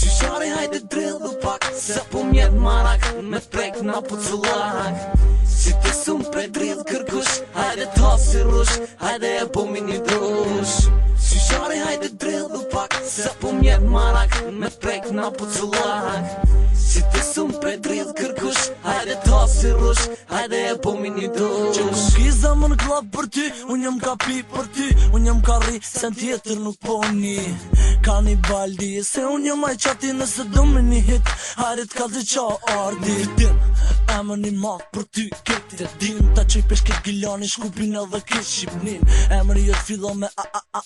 Qyshari hajde drillu pak, se po mjet marak, me prek na pucullak. Si ti sum pre drill kërkush, hajde ta si rush, hajde e bomi një drush. Qyshari hajde drillu pak, se po mjet marak, me prek na pucullak. Si ti sum pre drill kërkush, hajde ta si rush, hajde e bomi një drush. Që kum ki zemën klap për ty, unë jam ka pi për ty, unë jam ka ri, sen tjetër nuk po një. Ka një baldi, se unë jam aj qati nëse do me një hit, hajrit ka të qa ardi. Vitim, emër një mat për ty, këtë e din, ta qoj pesh këtë gilani, shkupin edhe këtë shqipnin. Emër jëtë fillo me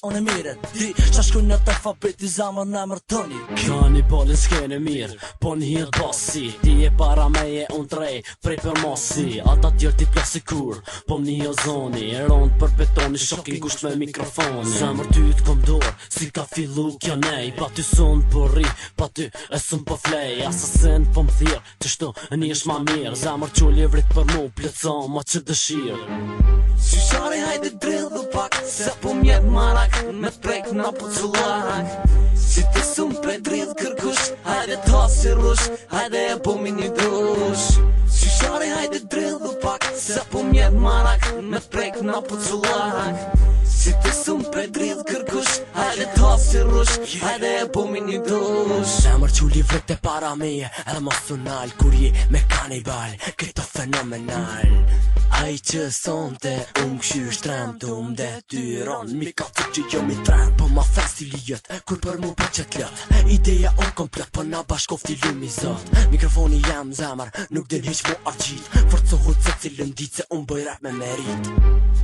unë e mire, di, qa shkoj në të alfabeti zemër në emër të një ki. Ka një bolin s'kene mirë, po një hirë basi, ti e para meje unë trej, prej për mosi. Ata tjerë ti plasi kur, po më një zoni, e rond për betoni, shokin gusht me mikrofoni. Zemër ty t'kom dorë, si ka fillu kjo nej, pa ty sun po ri, pa ty e sun po flej. Asasin po më thirë, të shtu e një është ma mirë, zemër qulli vrit për mu, plëco ma që dëshirë. Qyshari hajde drillu pak, se po mjet marak, me prek na pucullak. Si ti sum pre drill kërkush, hajde ta si rush, hajde e bomi një drush. Qyshari hajde drillu pak, se po mjet marak, me prek na pucullak. Si ti sum pre drill kërkush, hajde ta si rush, hajde e bomi një drush. Zemër qulli vrit e para meje, emocional, kur je me kanibal, këto fenomenal. Ai që sonte këshyr shtrem të detyron, mi ka të që jo mi trem, po ma festili jët, kur për mu për qët lët. Ideja unë komplet, po na bashkofti lumi zot. Mikrofoni jam zemër, nuk din hiq mu argjit, forcohut se cilën dit se unë bëj rap me merit.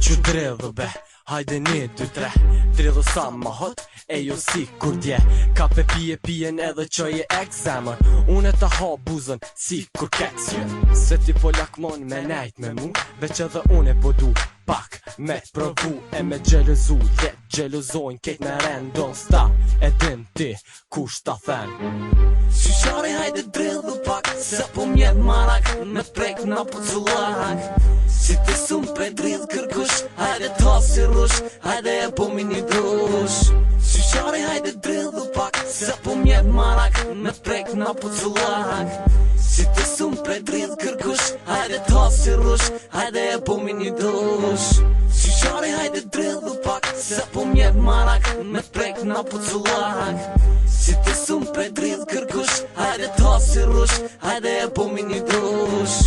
Që drillu be, hajde 1, 2, 3, drillu sa ma hot, e jo si kur dje. Ka pe pijen edhe qoje ek zemër, unë e ta ha buzën si kur keks. Se ti po lakmon me nejt me mu, veç edhe unë e po du pak me provu e me gjelozu. Jet gjelozojnë kejt me ren, don't stop, e din ti kush ta then. Qyshari hajde drillu pak, se po mjet marak, me prek na pucullak. Si ti sum pre drill kërkush, hajde ta si rush, hajde e bomi një drush. Qyshari hajde drillu pak, se po mjet marak, me prek na pucullak. Si ti sum pre drill kërkush, hajde ta si rush, hajde e bomi një drush. Qyshari hajde drillu pak, se po mjet marak, me prek na pucullak. Si ti sum pre drill kërkush, hajde ta si rush, hajde e bomi një drush.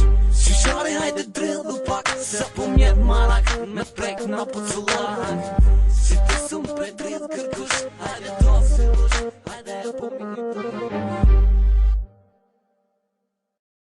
Qyshari hajde drillu pak, se po mjet marak, me prek na pucullak. Si ti sum pre drill kërkush, hajde ta si rush, hajde e bomi një drush.